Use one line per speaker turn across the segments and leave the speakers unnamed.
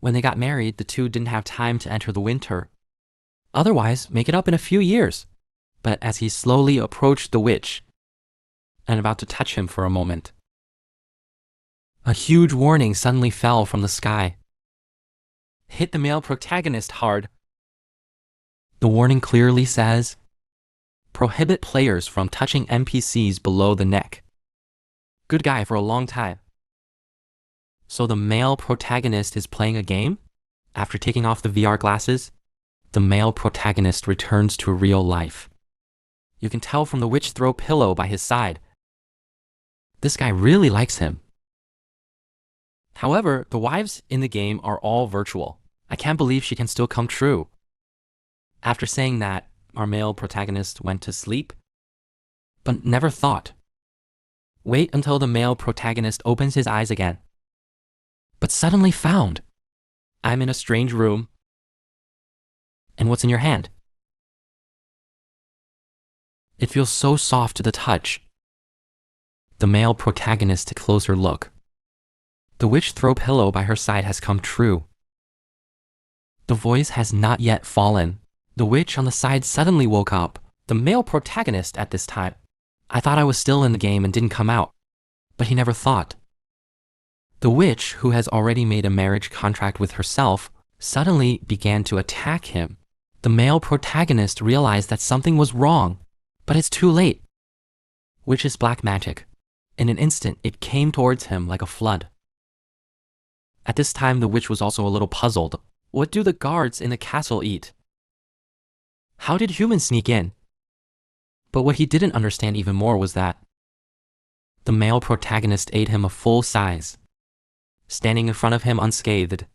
When they got married, the two didn't have time to enter the winter. Otherwise, make it up in a few years. But as he slowly approached the witch and about to touch him for a moment, a huge warning suddenly fell from the sky. Hit the male protagonist hard. The warning clearly says, prohibit players from touching NPCs below the neck. Good guy for a long time. So the male protagonist is playing a game? After taking off the VR glasses, the male protagonist returns to real life. You can tell from the witch throw pillow by his side. This guy really likes him. However, the wives in the game are all virtual. I can't believe she can still come true. After saying that, our male protagonist went to sleep, but never thought. Wait until the male protagonist opens his eyes again. But suddenly found, I'm in a strange room. And what's in your hand? It feels so soft to the touch. The male protagonist took a closer look. The witch throw pillow by her side has come true. The voice has not yet fallen. The witch on the side suddenly woke up. The male protagonist at this time. I thought I was still in the game and didn't come out. But he never thought. The witch, who has already made a marriage contract with herself, suddenly began to attack him. The male protagonist realized that something was wrong, but it's too late. Witch is black magic. In an instant, it came towards him like a flood. At this time, the witch was also a little puzzled. What do the guards in the castle eat? How did humans sneak in? But what he didn't understand even more was that the male protagonist ate him a full size, standing in front of him unscathed.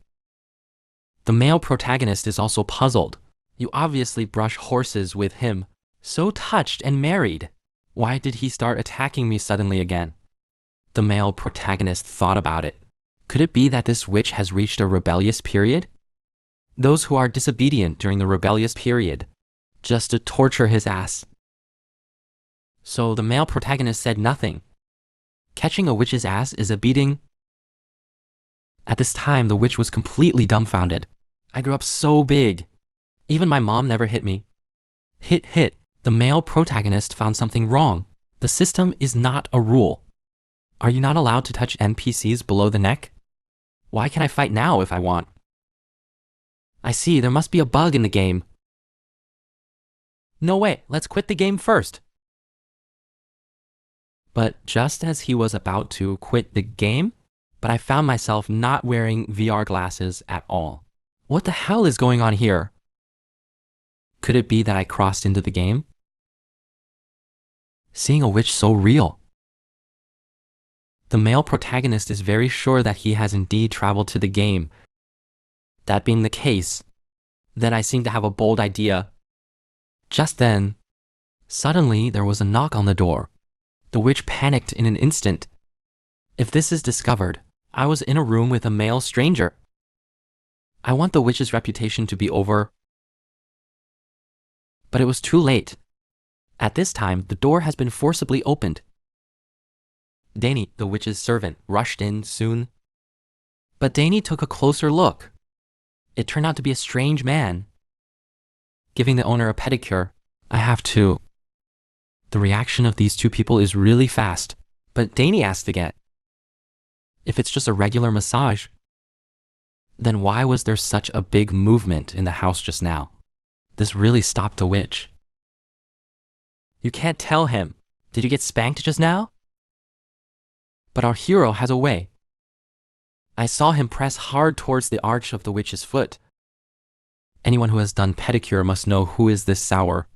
The male protagonist is also puzzled. You obviously brush horses with him, so touched and married. Why did he start attacking me suddenly again? The male protagonist thought about it. Could it be that this witch has reached a rebellious period? Those who are disobedient during the rebellious period, just to torture his ass. So the male protagonist said nothing. Catching a witch's ass is a beating. At this time, the witch was completely dumbfounded. I grew up so big. Even my mom never hit me. Hit. The male protagonist found something wrong. The system is not a rule. Are you not allowed to touch NPCs below the neck? Why can't I fight now if I want? I see, there must be a bug in the game. No way, let's quit the game first. But just as he was about to quit the game, I found myself not wearing VR glasses at all. What the hell is going on here? Could it be that I crossed into the game? Seeing a witch so real. The male protagonist is very sure that he has indeed traveled to the game. That being the case, then I seem to have a bold idea. Just then, suddenly there was a knock on the door. The witch panicked in an instant. If this is discovered, I was in a room with a male stranger. I want the witch's reputation to be over. But it was too late. At this time, the door has been forcibly opened. Danny, the witch's servant, rushed in soon. But Danny took a closer look. It turned out to be a strange man. Giving the owner a pedicure, I have to. The reaction of these two people is really fast, but Danny asked again. If it's just a regular massage, then why was there such a big movement in the house just now? This really stopped the witch. You can't tell him. Did you get spanked just now? But our hero has a way. I saw him press hard towards the arch of the witch's foot. Anyone who has done pedicure must know who is this sour.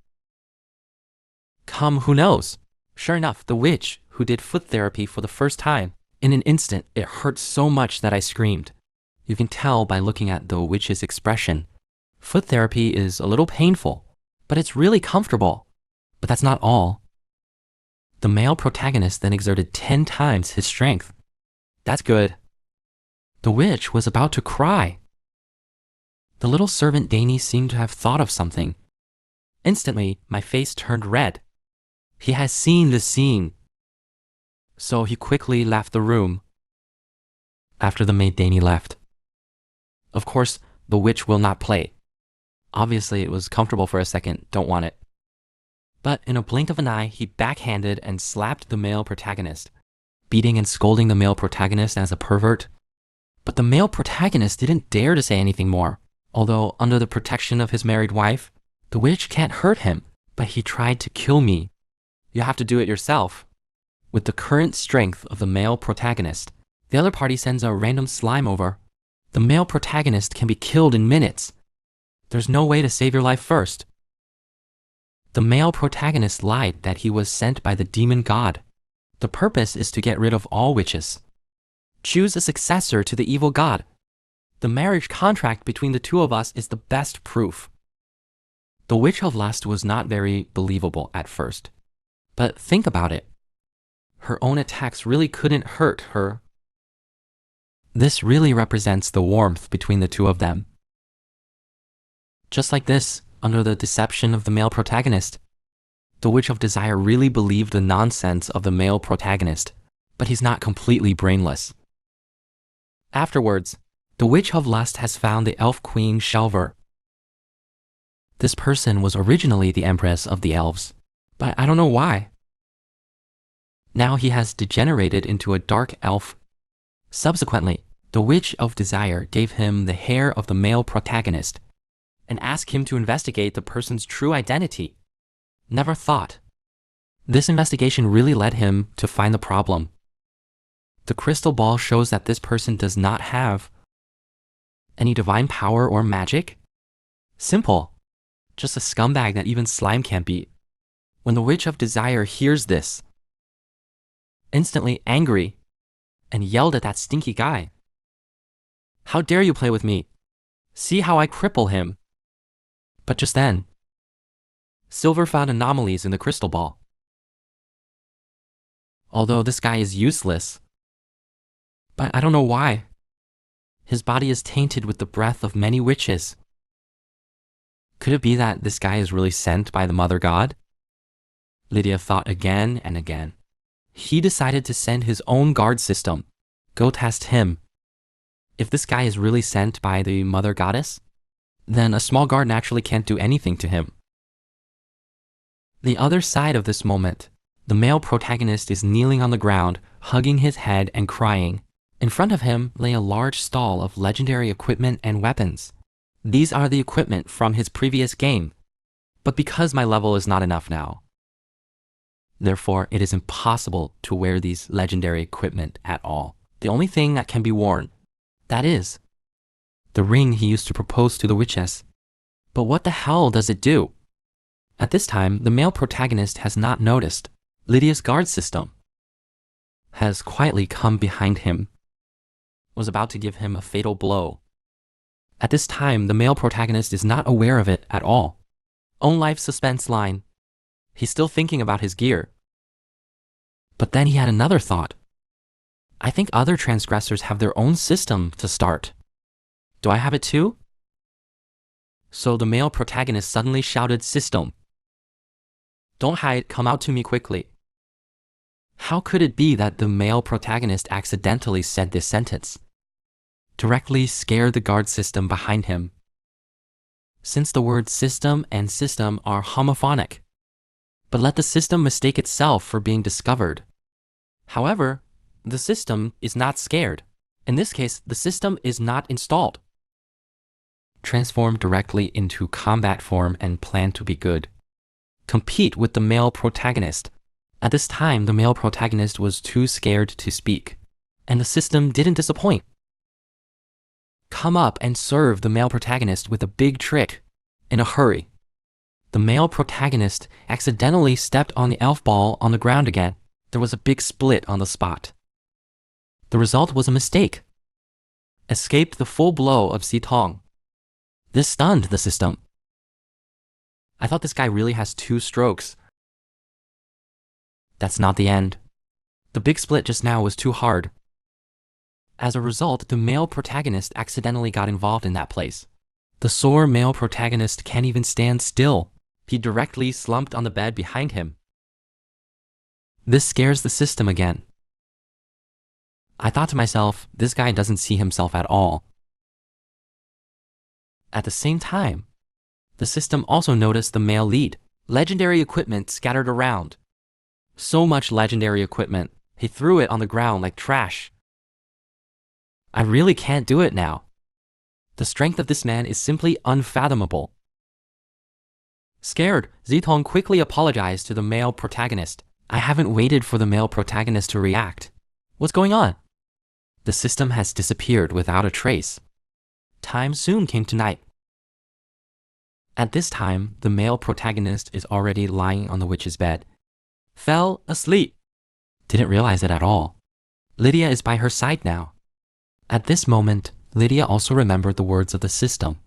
Come, who knows? Sure enough, the witch, who did foot therapy for the first time, in an instant, it hurt so much that I screamed. You can tell by looking at the witch's expression. Foot therapy is a little painful, but it's really comfortable. But that's not all. The male protagonist then exerted 10 times his strength. That's good. The witch was about to cry. The little servant Danny seemed to have thought of something. Instantly, my face turned red. He has seen the scene. So he quickly left the room. After the maid Danny left, Of course, the witch will not play. Obviously, it was comfortable for a second, don't want it. But in a blink of an eye, he backhanded and slapped the male protagonist, beating and scolding the male protagonist as a pervert. But the male protagonist didn't dare to say anything more, although under the protection of his married wife, the witch can't hurt him, but he tried to kill me. You have to do it yourself. With the current strength of the male protagonist, the other party sends a random slime over. The male protagonist can be killed in minutes. There's no way to save your life first. The male protagonist lied that he was sent by the demon god. The purpose is to get rid of all witches. Choose a successor to the evil god. The marriage contract between the two of us is the best proof. The Witch of Lust was not very believable at first. But think about it. Her own attacks really couldn't hurt her. This really represents the warmth between the two of them. Just like this, under the deception of the male protagonist, the Witch of Desire really believed the nonsense of the male protagonist, but he's not completely brainless. Afterwards, the Witch of Lust has found the elf queen Shelver. This person was originally the empress of the elves, but I don't know why. Now he has degenerated into a dark elf. Subsequently, the Witch of Desire gave him the hair of the male protagonist and asked him to investigate the person's true identity. Never thought. This investigation really led him to find the problem. The crystal ball shows that this person does not have any divine power or magic. Simple. Just a scumbag that even slime can't beat. When the Witch of Desire hears this, instantly angry, and yelled at that stinky guy. How dare you play with me? See how I cripple him. But just then, Silver found anomalies in the crystal ball. Although this guy is useless, but I don't know why. His body is tainted with the breath of many witches. Could it be that this guy is really sent by the Mother God? Lydia thought again and again. He decided to send his own guard system. Go test him. If this guy is really sent by the Mother Goddess, then a small guard naturally can't do anything to him. The other side of this moment, the male protagonist is kneeling on the ground, hugging his head and crying. In front of him lay a large stall of legendary equipment and weapons. These are the equipment from his previous game. But because my level is not enough now, therefore it is impossible to wear these legendary equipment at all. The only thing that can be worn, that is, the ring he used to propose to the witches. But what the hell does it do? At this time, the male protagonist has not noticed. Lydia's guard system has quietly come behind him, was about to give him a fatal blow. At this time, the male protagonist is not aware of it at all. Own life suspense line. He's still thinking about his gear. But then he had another thought. I think other transgressors have their own system to start. Do I have it too? So the male protagonist suddenly shouted, "System! Don't hide, come out to me quickly." How could it be that the male protagonist accidentally said this sentence? Directly scared the guard system behind him. Since the word system and system are homophonic, but let the system mistake itself for being discovered. However, the system is not scared. In this case, the system is not installed. Transform directly into combat form and plan to be good. Compete with the male protagonist. At this time, the male protagonist was too scared to speak, and the system didn't disappoint. Come up and serve the male protagonist with a big trick, in a hurry. The male protagonist accidentally stepped on the elf ball on the ground again. There was a big split on the spot. The result was a mistake. Escaped the full blow of Sitong. This stunned the system. I thought this guy really has 2 strokes. That's not the end. The big split just now was too hard. As a result, the male protagonist accidentally got involved in that place. The sore male protagonist can't even stand still. He directly slumped on the bed behind him. This scares the system again. I thought to myself, this guy doesn't see himself at all. At the same time, the system also noticed the male lead. Legendary equipment scattered around. So much legendary equipment, he threw it on the ground like trash. I really can't do it now. The strength of this man is simply unfathomable. Scared, Zitong quickly apologized to the male protagonist. I haven't waited for the male protagonist to react. What's going on? The system has disappeared without a trace. Time soon came to night. At this time, the male protagonist is already lying on the witch's bed. Fell asleep. Didn't realize it at all. Lydia is by her side now. At this moment, Lydia also remembered the words of the system.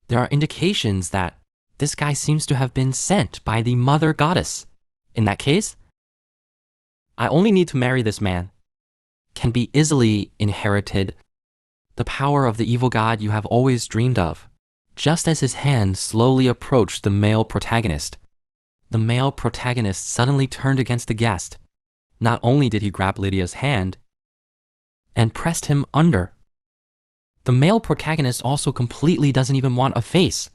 There are indications that this guy seems to have been sent by the mother goddess. In that case, I only need to marry this man. Can be easily inherited. The power of the evil god you have always dreamed of. Just as his hand slowly approached the male protagonist, the male protagonist suddenly turned against the guest. Not only did he grab Lydia's hand and pressed him under, the male protagonist also completely doesn't even want a face.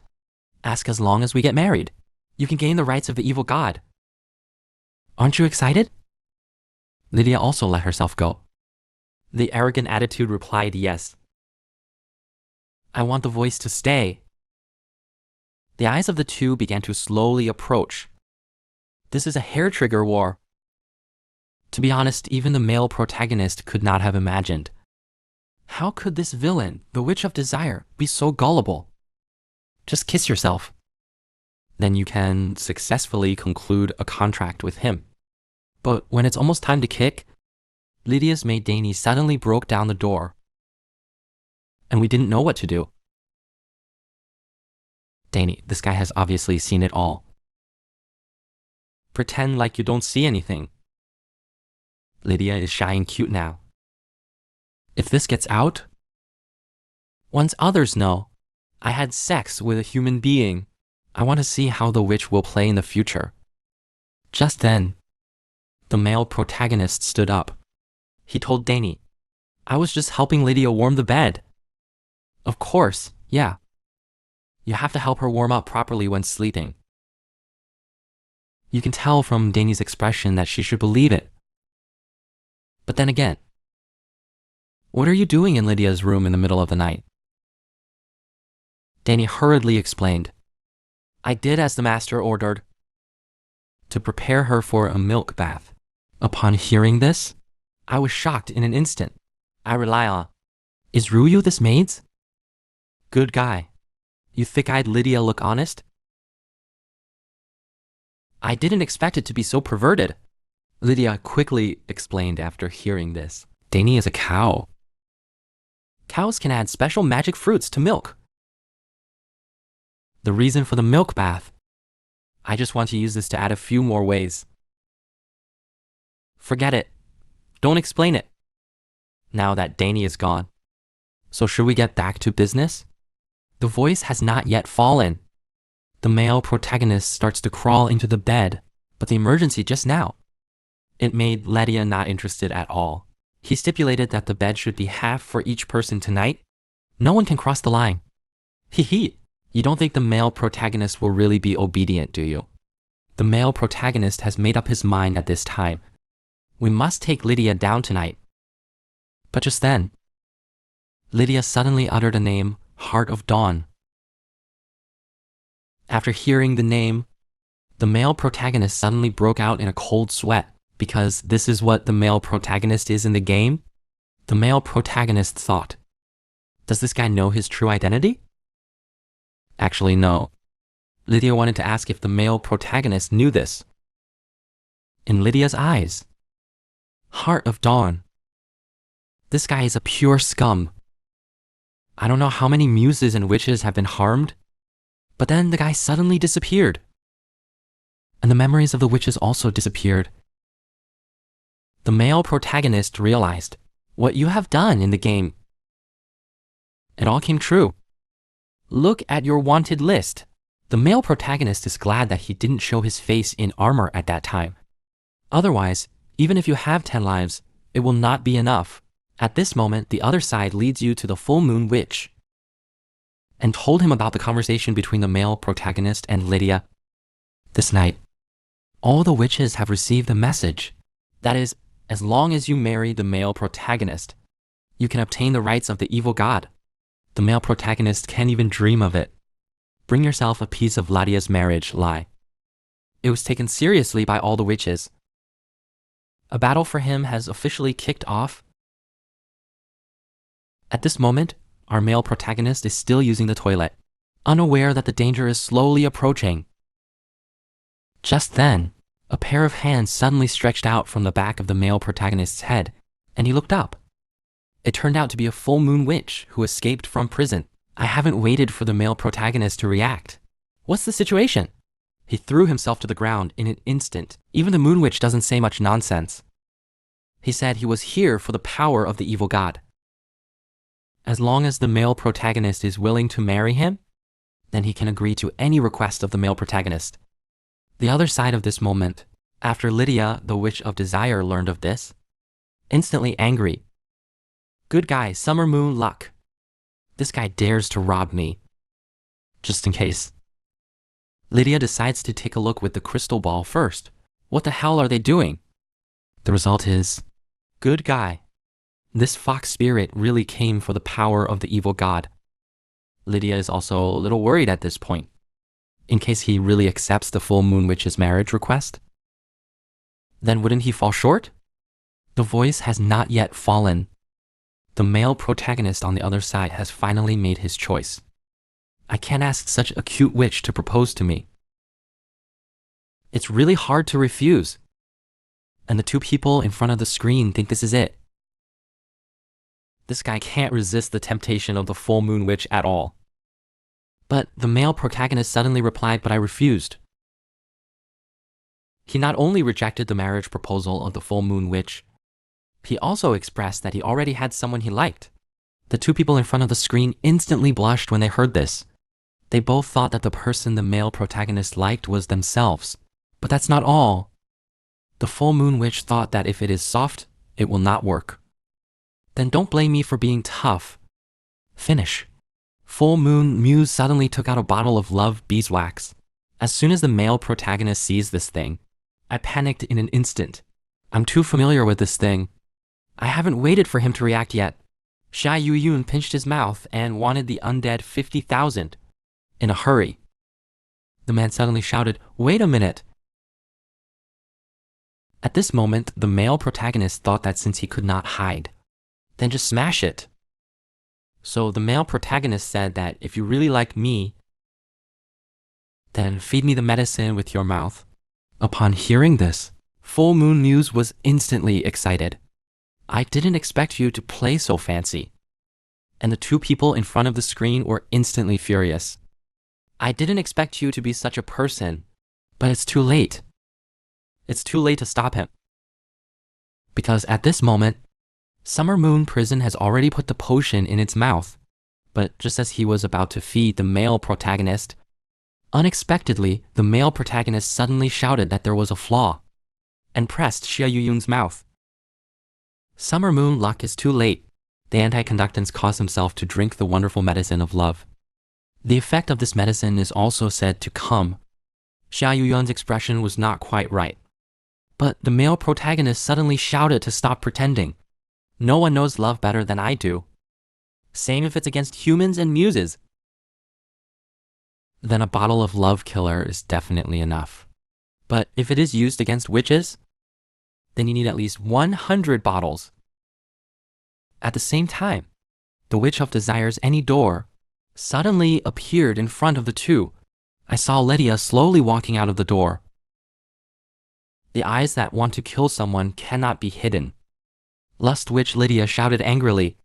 Ask as long as we get married. You can gain the rights of the evil god. Aren't you excited? Lydia also let herself go. The arrogant attitude replied yes. I want the voice to stay. The eyes of the two began to slowly approach. This is a hair-trigger war. To be honest, even the male protagonist could not have imagined. How could this villain, the Witch of Desire, be so gullible? Just kiss yourself. Then you can successfully conclude a contract with him. But when it's almost time to kick, Lydia's maid Dani suddenly broke down the door. And we didn't know what to do. Dani, this guy has obviously seen it all. Pretend like you don't see anything. Lydia is shy and cute now. If this gets out, once others know I had sex with a human being, I want to see how the witch will play in the future. Just then, the male protagonist stood up. He told Dani, I was just helping Lydia warm the bed. Of course, yeah. You have to help her warm up properly when sleeping. You can tell from Dani's expression that she should believe it. But then again, what are you doing in Lydia's room in the middle of the night? Dani hurriedly explained, I did as the master ordered, to prepare her for a milk bath. Upon hearing this, I was shocked in an instant. I rely on, is Ruyu this maid's? Good guy. You thick-eyed Lydia look honest? I didn't expect it to be so perverted. Lydia quickly explained after hearing this. Dani is a cow. Cows can add special magic fruits to milk. The reason for the milk bath. I just want to use this to add a few more ways. Forget it. Don't explain it. Now that Dani is gone. So should we get back to business? The voice has not yet fallen. The male protagonist starts to crawl into the bed, but the emergency just now. It made Lydia not interested at all. He stipulated that the bed should be half for each person tonight. No one can cross the line. Hee. You don't think the male protagonist will really be obedient, do you? The male protagonist has made up his mind at this time. We must take Lydia down tonight. But just then, Lydia suddenly uttered a name, Heart of Dawn. After hearing the name, the male protagonist suddenly broke out in a cold sweat, because this is what the male protagonist is in the game. The male protagonist thought, does this guy know his true identity? Actually, no. Lydia wanted to ask if the male protagonist knew this. In Lydia's eyes, Heart of Dawn. This guy is a pure scum. I don't know how many muses and witches have been harmed, but then the guy suddenly disappeared. And the memories of the witches also disappeared. The male protagonist realized what you have done in the game. It all came true. Look at your wanted list. The male protagonist is glad that he didn't show his face in armor at that time. Otherwise, even if you have 10 lives, it will not be enough. At this moment, the other side leads you to the full moon witch. and told him about the conversation between the male protagonist and Lydia. This night, all the witches have received a message. That is, as long as you marry the male protagonist, you can obtain the rights of the evil god. The male protagonist can't even dream of it. Bring yourself a piece of Lydia's marriage lie. It was taken seriously by all the witches. A battle for him has officially kicked off. At this moment, our male protagonist is still using the toilet, unaware that the danger is slowly approaching. Just then, a pair of hands suddenly stretched out from the back of the male protagonist's head, and he looked up. It turned out to be a full moon witch who escaped from prison. I haven't waited for the male protagonist to react. What's the situation? He threw himself to the ground in an instant. Even the moon witch doesn't say much nonsense. He said he was here for the power of the evil god. As long as the male protagonist is willing to marry him, then he can agree to any request of the male protagonist. The other side of this moment, after Lydia, the witch of desire, learned of this, instantly angry. Good guy, summer moon luck. This guy dares to rob me. Just in case. Lydia decides to take a look with the crystal ball first. What the hell are they doing? The result is, good guy. This fox spirit really came for the power of the evil god. Lydia is also a little worried at this point, in case he really accepts the full moon witch's marriage request. Then wouldn't he fall short? The voice has not yet fallen. The male protagonist on the other side has finally made his choice. I can't ask such a cute witch to propose to me. It's really hard to refuse. And the two people in front of the screen think this is it. This guy can't resist the temptation of the full moon witch at all. But the male protagonist suddenly replied, but I refused. He not only rejected the marriage proposal of the full moon witch, he also expressed that he already had someone he liked. The two people in front of the screen instantly blushed when they heard this. They both thought that the person the male protagonist liked was themselves. But that's not all. The full moon witch thought that if it is soft, it will not work. Then don't blame me for being tough. Finish. Full moon muse suddenly took out a bottle of love beeswax. As soon as the male protagonist sees this thing, I panicked in an instant. I'm too familiar with this thing. I haven't waited for him to react yet. Xia Yuyun pinched his mouth and wanted the undead 50,000. In a hurry. The man suddenly shouted, wait a minute. At this moment, the male protagonist thought that since he could not hide, then just smash it. So the male protagonist said that if you really like me, then feed me the medicine with your mouth. Upon hearing this, Full Moon Muse was instantly excited. I didn't expect you to play so fancy. And the two people in front of the screen were instantly furious. I didn't expect you to be such a person, but it's too late. It's too late to stop him. Because at this moment, Summer Moon Prison has already put the potion in its mouth, but just as he was about to feed the male protagonist, unexpectedly, the male protagonist suddenly shouted that there was a flaw, and pressed Xia Yuyun's mouth. Summer Moon luck is too late. The anti-conductance caused himself to drink the wonderful medicine of love. The effect of this medicine is also said to come. Xia Yuyun's expression was not quite right. But the male protagonist suddenly shouted to stop pretending. No one knows love better than I do. Same if it's against humans and muses. Then a bottle of love killer is definitely enough. But if it is used against witches, then you need at least 100 bottles. At the same time, the witch of desire's any door suddenly appeared in front of the two. I saw Lydia slowly walking out of the door. The eyes that want to kill someone cannot be hidden. Lust witch Lydia shouted angrily,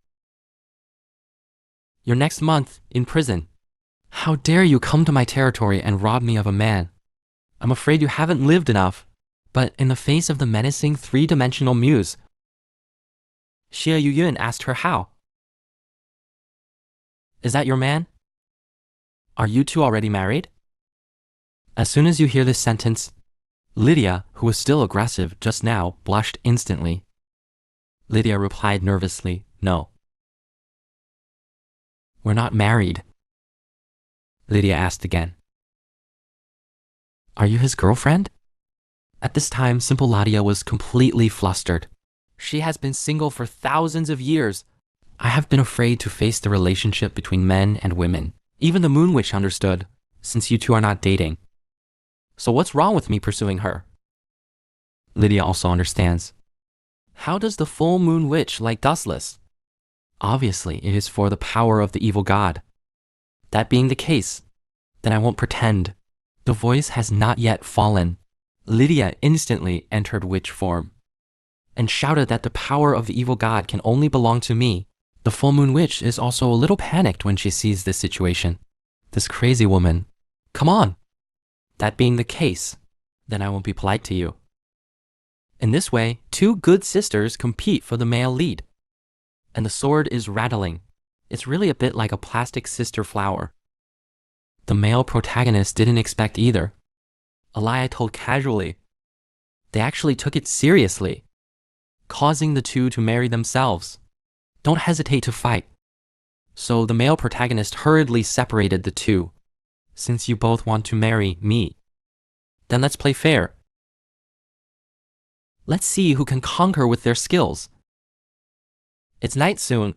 "You're next month in prison. How dare you come to my territory and rob me of a man? I'm afraid you haven't lived enough." But in the face of the menacing three-dimensional muse, Xia Yuyun asked her how. "Is that your man? Are you two already married?" As soon as you hear this sentence, Lydia, who was still aggressive just now, blushed instantly. Lydia replied nervously, "No. We're not married." Lydia asked again. Are you his girlfriend? At this time, simple Ladia was completely flustered. She has been single for thousands of years. I have been afraid to face the relationship between men and women. Even the Moon Witch understood, since you two are not dating. So what's wrong with me pursuing her? Lydia also understands. How does the full Moon Witch like Dustless? Obviously, it is for the power of the evil god. That being the case, then I won't pretend. The voice has not yet fallen. Lydia instantly entered witch form and shouted that the power of the evil god can only belong to me. The full moon witch is also a little panicked when she sees this situation. This crazy woman. Come on. That being the case, then I won't be polite to you. In this way, two good sisters compete for the male lead. And the sword is rattling. It's really a bit like a plastic sister flower. The male protagonist didn't expect either. Alaya told casually. They actually took it seriously, causing the two to marry themselves. Don't hesitate to fight. So the male protagonist hurriedly separated the two. Since you both want to marry me, then let's play fair. Let's see who can conquer with their skills. It's night soon.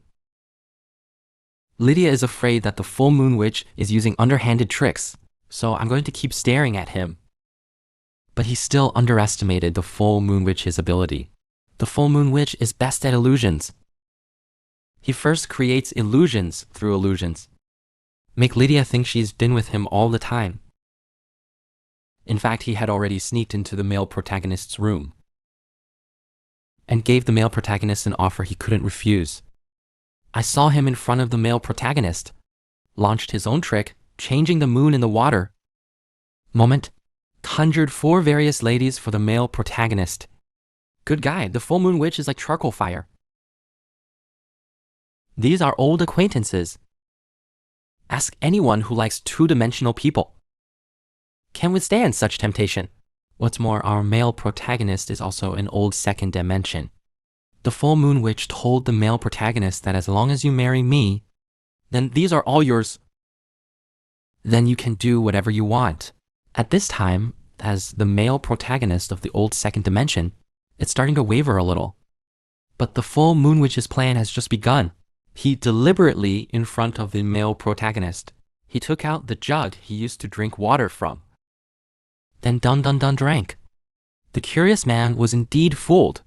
Lydia is afraid that the full moon witch is using underhanded tricks, so I'm going to keep staring at him. But he still underestimated the full moon witch's ability. The full moon witch is best at illusions. He first creates illusions through illusions. Make Lydia think she's been with him all the time. In fact, he had already sneaked into the male protagonist's room and gave the male protagonist an offer he couldn't refuse. I saw him in front of the male protagonist, launched his own trick, changing the moon in the water. Moment, conjured 4 various ladies for the male protagonist. Good guy, the full moon witch is like charcoal fire. These are old acquaintances. Ask anyone who likes two-dimensional people. Can withstand such temptation. What's more, our male protagonist is also an old second dimension. The full moon witch told the male protagonist that as long as you marry me, then these are all yours. Then you can do whatever you want. At this time, as the male protagonist of the old second dimension, it's starting to waver a little. But the full moon witch's plan has just begun. He deliberately, in front of the male protagonist, he took out the jug he used to drink water from. Then dun drank. The curious man was indeed fooled.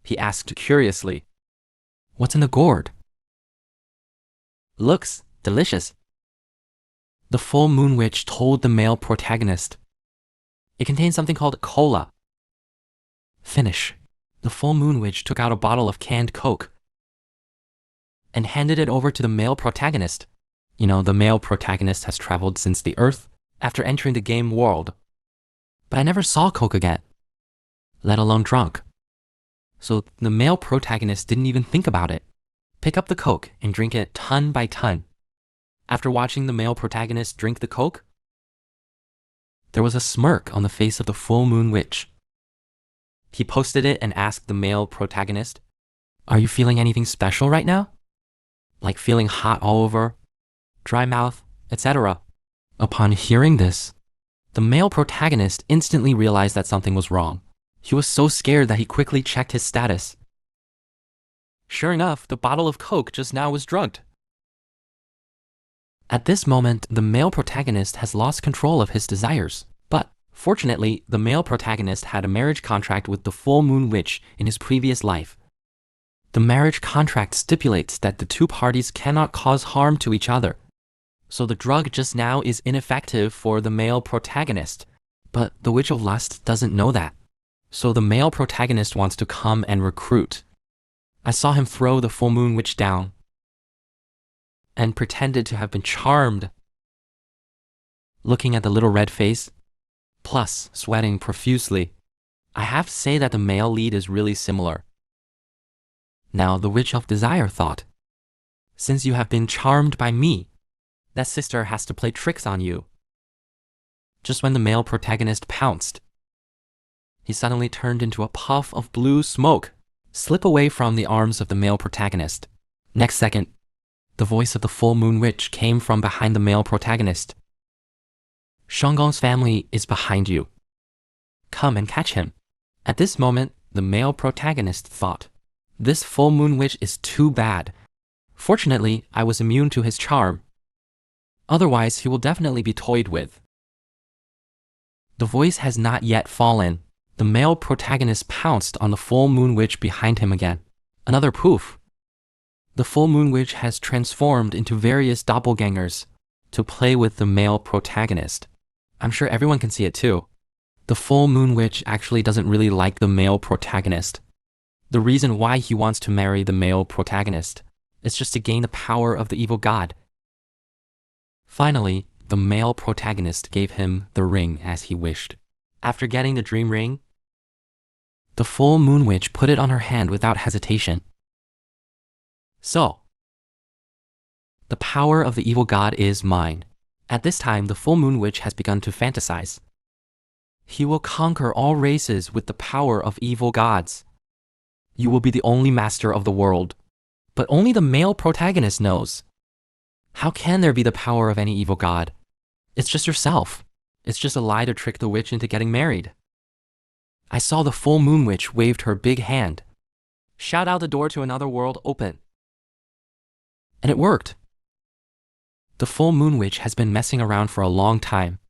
He asked curiously, "What's in the gourd?" "Looks delicious." The full moon witch told the male protagonist, "It contains something called cola." Finish. The full moon witch took out a bottle of canned Coke and handed it over to the male protagonist. You know, the male protagonist has traveled since the Earth after entering the game world. But I never saw Coke again, let alone drunk. So the male protagonist didn't even think about it. Pick up the Coke and drink it ton by ton. After watching the male protagonist drink the Coke, there was a smirk on the face of the full moon witch. He posted it and asked the male protagonist, "Are you feeling anything special right now? Like feeling hot all over, dry mouth, etc." Upon hearing this, the male protagonist instantly realized that something was wrong. He was so scared that he quickly checked his status. Sure enough, the bottle of Coke just now was drugged. At this moment, the male protagonist has lost control of his desires. But, fortunately, the male protagonist had a marriage contract with the full moon witch in his previous life. The marriage contract stipulates that the two parties cannot cause harm to each other. So the drug just now is ineffective for the male protagonist. But the Witch of Lust doesn't know that. So the male protagonist wants to come and recruit. I saw him throw the full moon witch down and pretended to have been charmed. Looking at the little red face, plus sweating profusely, I have to say that the male lead is really similar. Now the Witch of Desire thought, since you have been charmed by me, that sister has to play tricks on you. Just when the male protagonist pounced, he suddenly turned into a puff of blue smoke, slip away from the arms of the male protagonist. Next second, The voice of the full moon witch came from behind the male protagonist. Shenggong's family is behind you. Come and catch him. At this moment, the male protagonist thought, this full moon witch is too bad. Fortunately, I was immune to his charm. Otherwise, he will definitely be toyed with. The voice has not yet fallen. The male protagonist pounced on the full moon witch behind him again. Another poof. The full moon witch has transformed into various doppelgangers to play with the male protagonist. I'm sure everyone can see it too. The full moon witch actually doesn't really like the male protagonist. The reason why he wants to marry the male protagonist is just to gain the power of the evil god. Finally, the male protagonist gave him the ring as he wished. After getting the dream ring, the full moon witch put it on her hand without hesitation. So, the power of the evil god is mine. At this time, the full moon witch has begun to fantasize. He will conquer all races with the power of evil gods. You will be the only master of the world. But only the male protagonist knows. How can there be the power of any evil god? It's just yourself. It's just a lie to trick the witch into getting married. I saw the full moon witch waved her big hand. Shout out the door to another world open. And it worked. The full moon witch has been messing around for a long time,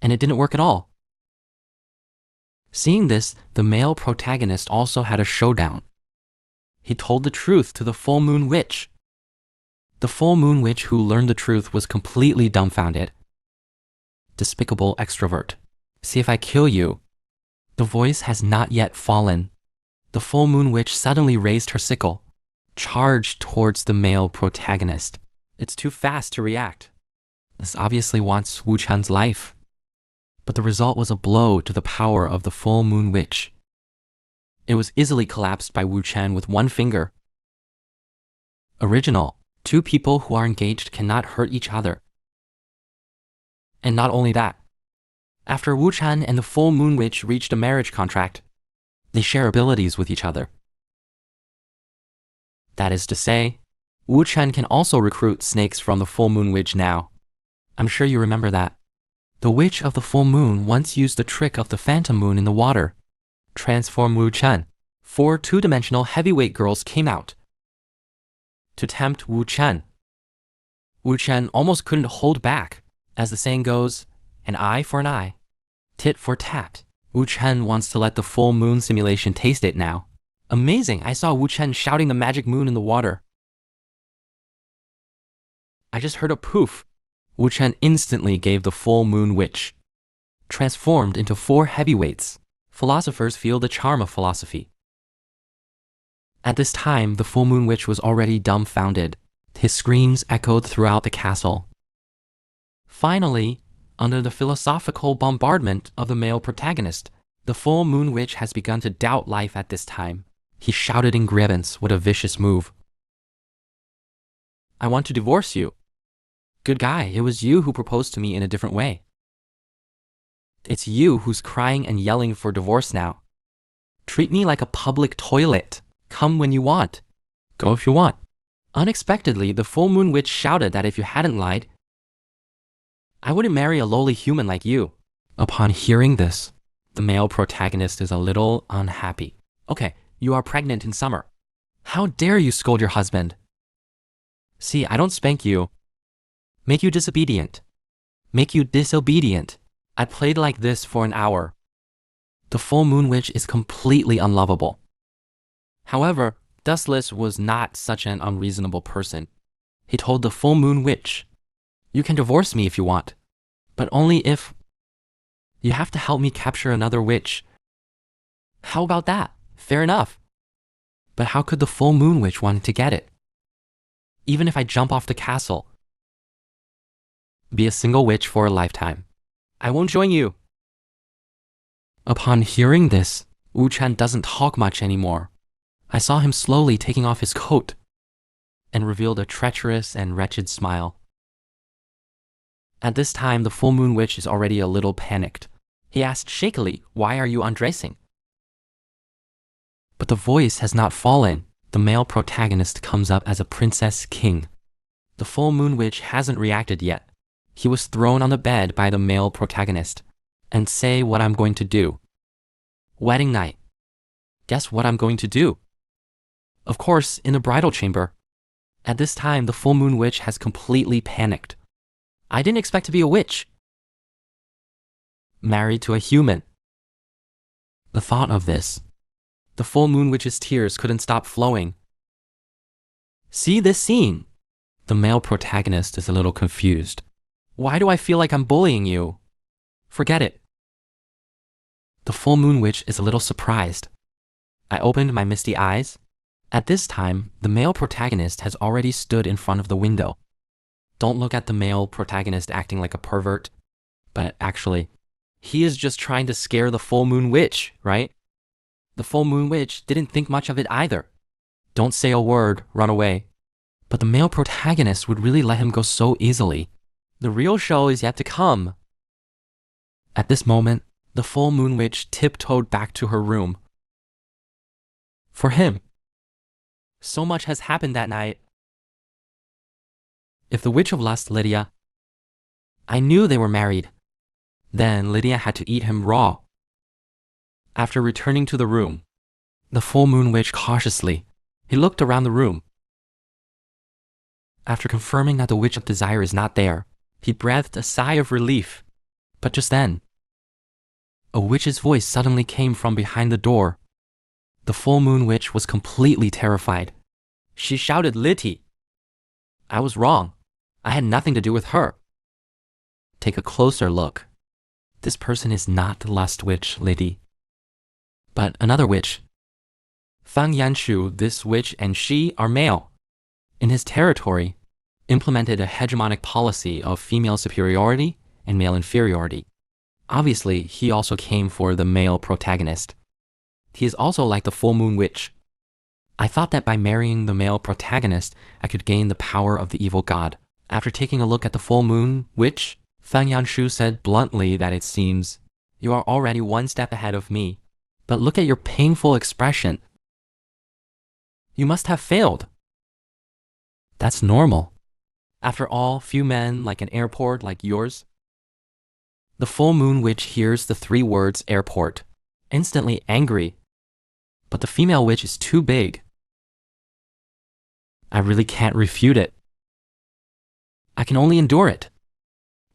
and it didn't work at all. Seeing this, the male protagonist also had a showdown. He told the truth to the full moon witch. The full moon witch who learned the truth was completely dumbfounded. Despicable extrovert. See if I kill you. The voice has not yet fallen. The full moon witch suddenly raised her sickle, charged towards the male protagonist. It's too fast to react. This obviously wants Wu Chan's life. But the result was a blow to the power of the full moon witch. It was easily collapsed by Wu Chan with one finger. Original. Two people who are engaged cannot hurt each other. And not only that. After Wu Chan and the full moon witch reached a marriage contract, they share abilities with each other. That is to say, Wu Chan can also recruit snakes from the full moon witch now. I'm sure you remember that. The witch of the full moon once used the trick of the phantom moon in the water. Transform Wu Chan. 4 two-dimensional heavyweight girls came out to tempt Wu Chan. Wu Chan almost couldn't hold back. As the saying goes, an eye for an eye, tit for tat. Wu Chan wants to let the full moon simulation taste it now. Amazing, I saw Wu Chan shouting the magic moon in the water. I just heard a poof. Wu Chan instantly gave the full moon witch. Transformed into 4 heavyweights. Philosophers feel the charm of philosophy. At this time, the full moon witch was already dumbfounded. His screams echoed throughout the castle. Finally, under the philosophical bombardment of the male protagonist, the full moon witch has begun to doubt life at this time. He shouted in grievance, what a vicious move. I want to divorce you. Good guy, it was you who proposed to me in a different way. It's you who's crying and yelling for divorce now. Treat me like a public toilet. Come when you want. Go if you want. Unexpectedly, the full moon witch shouted that if you hadn't lied, I wouldn't marry a lowly human like you. Upon hearing this, the male protagonist is a little unhappy. Okay, you are pregnant in summer. How dare you scold your husband? See, I don't spank you. Make you disobedient. Make you disobedient. I played like this for an hour. The full moon witch is completely unlovable. However, Dustless was not such an unreasonable person. He told the full moon witch, you can divorce me if you want, but only if you have to help me capture another witch. How about that? Fair enough. But how could the full moon witch want to get it? Even if I jump off the castle, be a single witch for a lifetime, I won't join you. Upon hearing this, Wu Chan doesn't talk much anymore. I saw him slowly taking off his coat and revealed a treacherous and wretched smile. At this time, the full moon witch is already a little panicked. He asked shakily, why are you undressing? But the voice has not fallen. The male protagonist comes up as a princess king. The full moon witch hasn't reacted yet. He was thrown on the bed by the male protagonist. And say what I'm going to do. Wedding night. Guess what I'm going to do? Of course, in the bridal chamber. At this time, the full moon witch has completely panicked. I didn't expect to be a witch. Married to a human. The thought of this. The full moon witch's tears couldn't stop flowing. See this scene? The male protagonist is a little confused. Why do I feel like I'm bullying you? Forget it. The full moon witch is a little surprised. I opened my misty eyes. At this time, the male protagonist has already stood in front of the window. Don't look at the male protagonist acting like a pervert. But actually, he is just trying to scare the full moon witch, right? The full moon witch didn't think much of it either. Don't say a word, run away. But the male protagonist would really let him go so easily. The real show is yet to come. At this moment, the full moon witch tiptoed back to her room. For him. So much has happened that night. If the witch of lust, Lydia, I knew they were married. Then Lydia had to eat him raw. After returning to the room, the full moon witch cautiously, he looked around the room. After confirming that the witch of desire is not there, he breathed a sigh of relief. But just then, a witch's voice suddenly came from behind the door. The full moon witch was completely terrified. She shouted, Litty. I was wrong. I had nothing to do with her. Take a closer look. This person is not the lust witch, Liddy, but another witch. Fang Yanshu, this witch and she are male. In his territory, implemented a hegemonic policy of female superiority and male inferiority. Obviously, he also came for the male protagonist. He is also like the full moon witch. I thought that by marrying the male protagonist, I could gain the power of the evil god. After taking a look at the full moon witch, Fang Yanshu said bluntly that it seems you are already one step ahead of me. But look at your painful expression. You must have failed. That's normal. After all, few men like an airport like yours. The full moon witch hears the 3 words airport, instantly angry. But the female witch is too big. I really can't refute it. I can only endure it.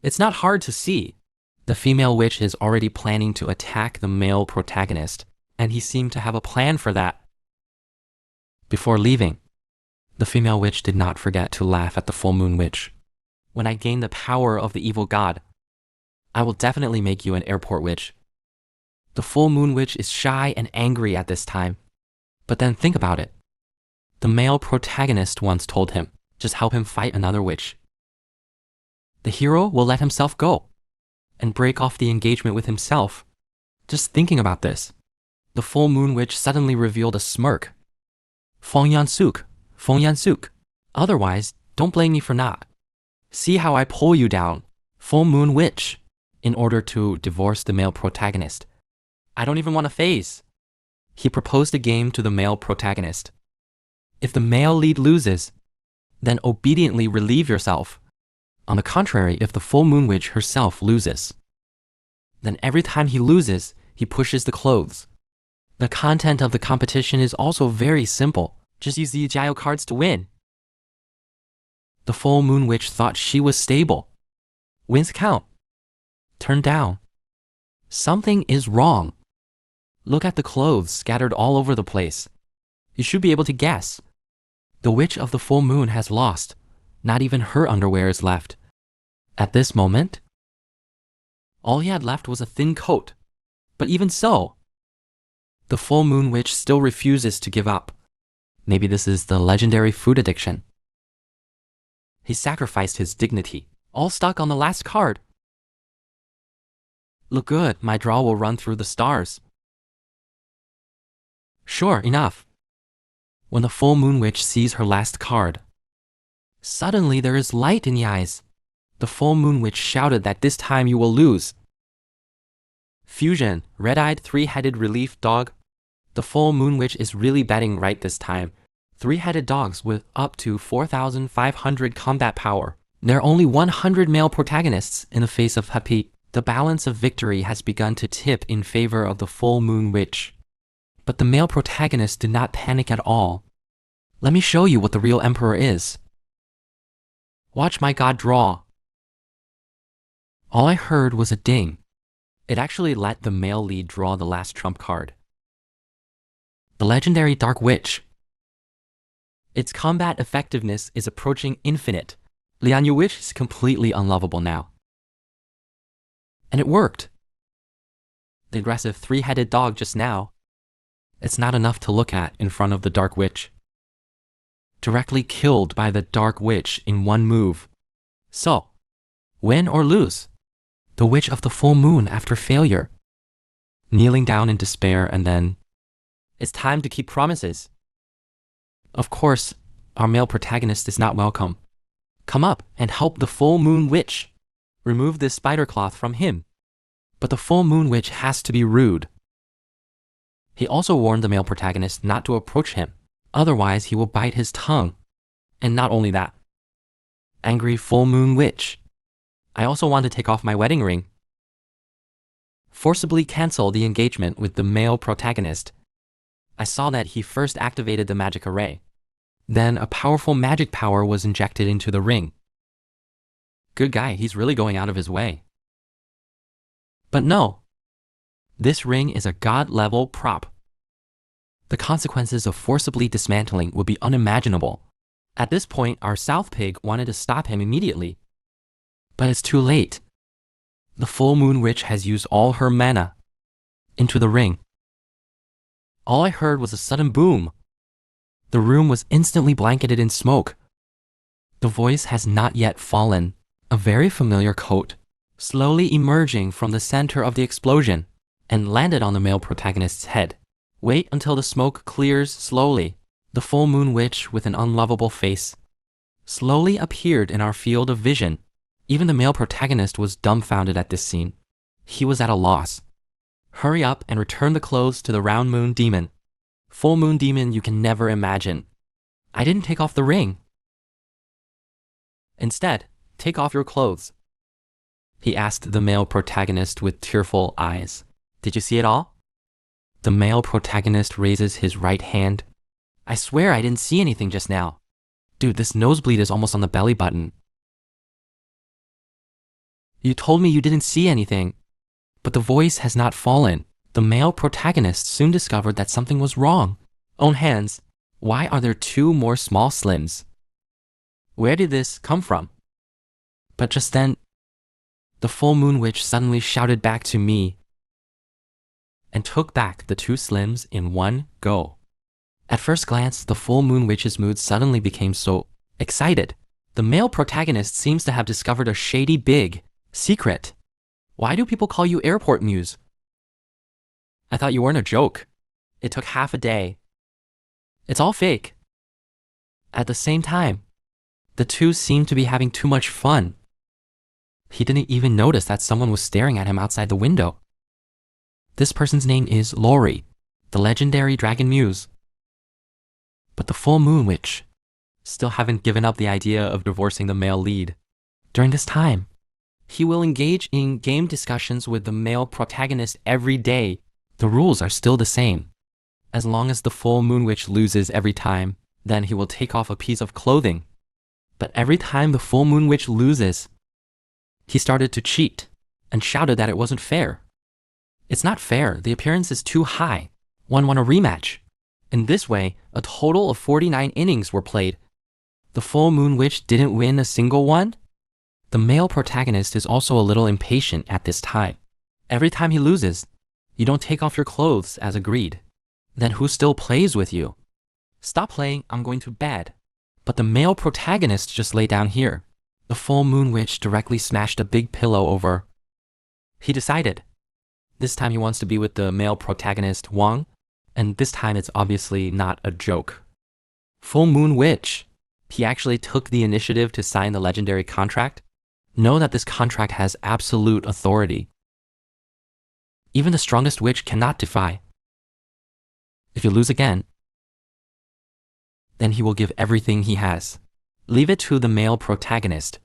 It's not hard to see. The female witch is already planning to attack the male protagonist, and he seemed to have a plan for that. Before leaving, the female witch did not forget to laugh at the full moon witch. When I gain the power of the evil god, I will definitely make you an airport witch. The full moon witch is shy and angry at this time. But then think about it. The male protagonist once told him, just help him fight another witch. The hero will let himself go and break off the engagement with himself. Just thinking about this, the full moon witch suddenly revealed a smirk. Feng Yansuk, Feng Yansuk. Otherwise, don't blame me for not. See how I pull you down, full moon witch, in order to divorce the male protagonist. I don't even want to phase. He proposed a game to the male protagonist. If the male lead loses, then obediently relieve yourself. On the contrary, if the full moon witch herself loses, then every time he loses, he pushes the clothes. The content of the competition is also very simple. Just use the Jiao cards to win. The full moon witch thought she was stable. Wins count. Turn down. Something is wrong. Look at the clothes scattered all over the place. You should be able to guess. The witch of the full moon has lost. Not even her underwear is left. At this moment, all he had left was a thin coat. But even so, the full moon witch still refuses to give up. Maybe this is the legendary food addiction. He sacrificed his dignity, all stuck on the last card. Look good, my draw will run through the stars. Sure, enough. When the full moon witch sees her last card, suddenly there is light in the eyes. The full moon witch shouted that this time you will lose. Fusion, red-eyed, 3-headed relief dog. The full moon witch is really betting right this time. Three-headed dogs with up to 4,500 combat power. There are only 100 male protagonists in the face of Happy. The balance of victory has begun to tip in favor of the full moon witch. But the male protagonist did not panic at all. Let me show you what the real emperor is. Watch my god draw. All I heard was a ding. It actually let the male lead draw the last trump card. The legendary Dark Witch. Its combat effectiveness is approaching infinite. Lian Yu Witch is completely unlovable now. And it worked. The aggressive three-headed dog just now, it's not enough to look at in front of the Dark Witch. Directly killed by the Dark Witch in one move. So, win or lose? The Witch of the Full Moon after failure. Kneeling down in despair and then, it's time to keep promises. Of course, our male protagonist is not welcome. Come up and help the Full Moon Witch. Remove this spider cloth from him. But the Full Moon Witch has to be rude. He also warned the male protagonist not to approach him, otherwise he will bite his tongue. And not only that. Angry Full Moon Witch. I also want to take off my wedding ring. Forcibly cancel the engagement with the male protagonist. I saw that he first activated the magic array. Then a powerful magic power was injected into the ring. Good guy, he's really going out of his way. But no. This ring is a god-level prop. The consequences of forcibly dismantling would be unimaginable. At this point, our South Pig wanted to stop him immediately. But it's too late. The Full Moon Witch has used all her mana into the ring. All I heard was a sudden boom. The room was instantly blanketed in smoke. The voice has not yet fallen. A very familiar coat, slowly emerging from the center of the explosion, and landed on the male protagonist's head. Wait until the smoke clears slowly. The Full Moon Witch with an unlovable face slowly appeared in our field of vision. Even the male protagonist was dumbfounded at this scene. He was at a loss. Hurry up and return the clothes to the Round Moon Demon. Full Moon Demon you can never imagine. I didn't take off the ring. Instead, take off your clothes. He asked the male protagonist with tearful eyes. Did you see it all? The male protagonist raises his right hand. I swear I didn't see anything just now. Dude, this nosebleed is almost on the belly button. You told me you didn't see anything. But the voice has not fallen. The male protagonist soon discovered that something was wrong. Own hands, why are there two more small slims? Where did this come from? But just then, the Full Moon Witch suddenly shouted back to me and took back the two slims in one go. At first glance, the Full Moon Witch's mood suddenly became so excited. The male protagonist seems to have discovered a shady big secret. Why do people call you Airport Muse? I thought you weren't a joke. It took half a day. It's all fake. At the same time, the two seemed to be having too much fun. He didn't even notice that someone was staring at him outside the window. This person's name is Lori, the legendary Dragon Muse. But the Full Moon Witch still haven't given up the idea of divorcing the male lead. During this time, he will engage in game discussions with the male protagonist every day. The rules are still the same. As long as the Full Moon Witch loses every time, then he will take off a piece of clothing. But every time the Full Moon Witch loses, he started to cheat and shouted that it wasn't fair. It's not fair. The appearance is too high. One won a rematch. In this way, a total of 49 innings were played. The Full Moon Witch didn't win a single one. The male protagonist is also a little impatient at this time. Every time he loses, you don't take off your clothes as agreed. Then who still plays with you? Stop playing, I'm going to bed. But the male protagonist just lay down here. The Full Moon Witch directly smashed a big pillow over. He decided. This time he wants to be with the male protagonist, Wang. And this time it's obviously not a joke. Full Moon Witch. He actually took the initiative to sign the legendary contract. Know that this contract has absolute authority. Even the strongest witch cannot defy. If you lose again, then he will give everything he has. Leave it to the male protagonist,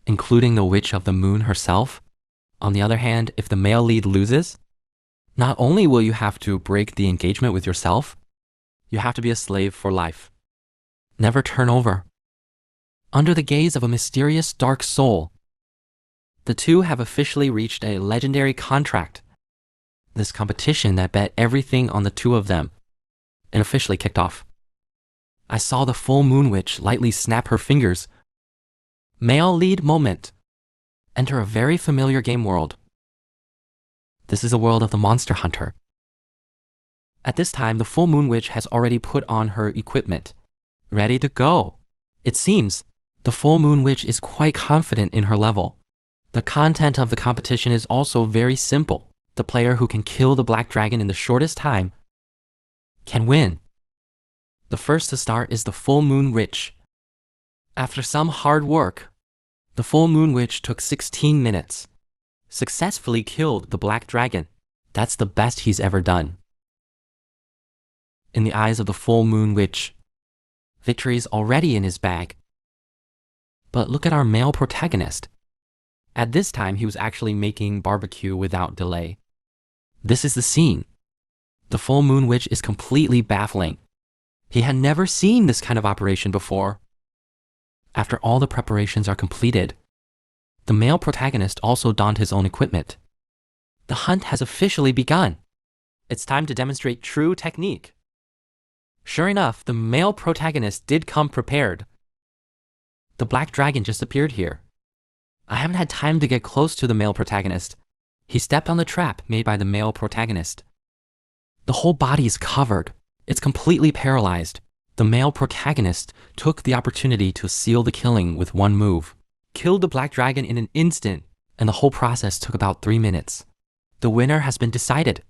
including the Witch of the Moon herself. On the other hand, if the male lead loses, not only will you have to break the engagement with yourself, you have to be a slave for life. Never turn over. Under the gaze of a mysterious dark soul, the two have officially reached a legendary contract. This competition that bet everything on the two of them and officially kicked off. I saw the full moon witch lightly snap her fingers. Male lead moment. Enter a very familiar game world. This is a world of the monster hunter. At this time, the full moon witch has already put on her equipment, ready to go. It seems the full moon witch is quite confident in her level. The content of the competition is also very simple. The player who can kill the black dragon in the shortest time can win. The first to start is the full moon witch. After some hard work, the full moon witch took 16 minutes, successfully killed the black dragon. That's the best he's ever done. In the eyes of the full moon witch, victory is already in his bag. But look at our male protagonist. At this time, he was actually making barbecue without delay. This is the scene. The full moon witch is completely baffling. He had never seen this kind of operation before. After all the preparations are completed, the male protagonist also donned his own equipment. The hunt has officially begun. It's time to demonstrate true technique. Sure enough, the male protagonist did come prepared. The black dragon just appeared here. I haven't had time to get close to the male protagonist. He stepped on the trap made by the male protagonist. The whole body is covered. It's completely paralyzed. The male protagonist took the opportunity to seal the killing with one move. Killed the black dragon in an instant, and the whole process took about 3 minutes. The winner has been decided.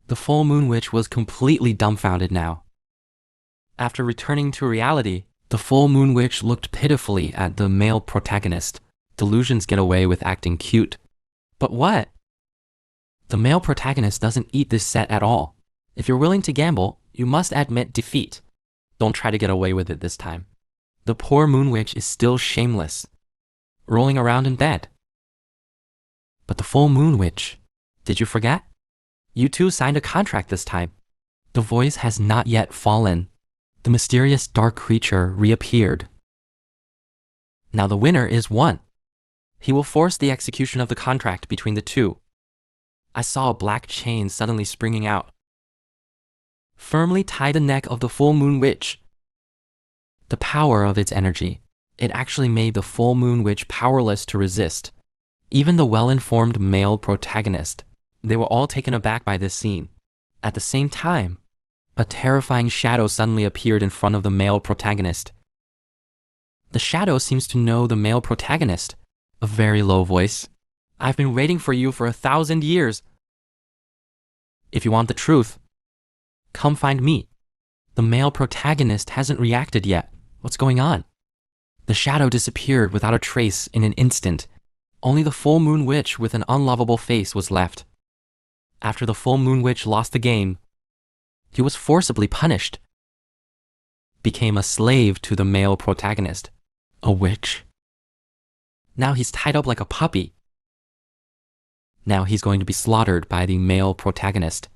The full moon witch was completely dumbfounded now. After returning to reality, the full moon witch looked pitifully at the male protagonist. Delusions get away with acting cute. But what? The male protagonist doesn't eat this set at all. If you're willing to gamble, you must admit defeat. Don't try to get away with it this time. The poor moon witch is still shameless, rolling around in bed. But the full moon witch, did you forget? You two signed a contract this time. The voice has not yet fallen. The mysterious dark creature reappeared. Now the winner is one. He will force the execution of the contract between the two. I saw a black chain suddenly springing out. Firmly tie the neck of the full moon witch. The power of its energy. It actually made the full moon witch powerless to resist. Even the well-informed male protagonist. They were all taken aback by this scene. At the same time, a terrifying shadow suddenly appeared in front of the male protagonist. The shadow seems to know the male protagonist. A very low voice. I've been waiting for you for 1,000 years. If you want the truth, come find me. The male protagonist hasn't reacted yet. What's going on? The shadow disappeared without a trace in an instant. Only the full moon witch with an unlovable face was left. After the full moon witch lost the game, he was forcibly punished. Became a slave to the male protagonist. A witch. Now he's tied up like a puppy. Now he's going to be slaughtered by the male protagonist.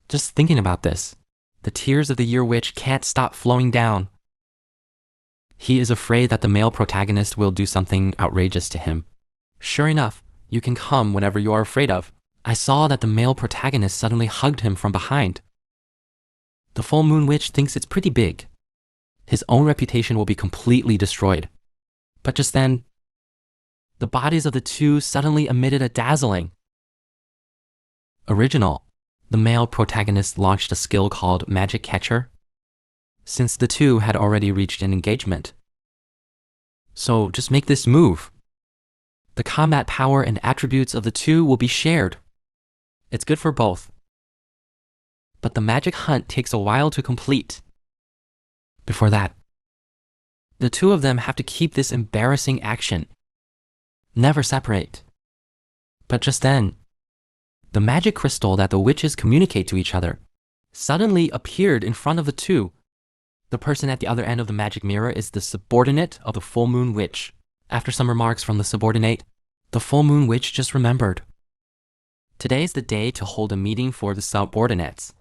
Just thinking about this, the tears of the year witch can't stop flowing down. He is afraid that the male protagonist will do something outrageous to him. Sure enough, you can come whenever you are afraid of. I saw that the male protagonist suddenly hugged him from behind. The full moon witch thinks it's pretty big. His own reputation will be completely destroyed. But just then, the bodies of the two suddenly emitted a dazzling. Original. The male protagonist launched a skill called Magic Catcher, since the two had already reached an engagement. So just make this move. The combat power and attributes of the two will be shared. It's good for both. But the magic hunt takes a while to complete. Before that, the two of them have to keep this embarrassing action. Never separate. But just then, the magic crystal that the witches communicate to each other suddenly appeared in front of the two. The person at the other end of the magic mirror is the subordinate of the full moon witch. After some remarks from the subordinate, the full moon witch just remembered. Today is the day to hold a meeting for the subordinates.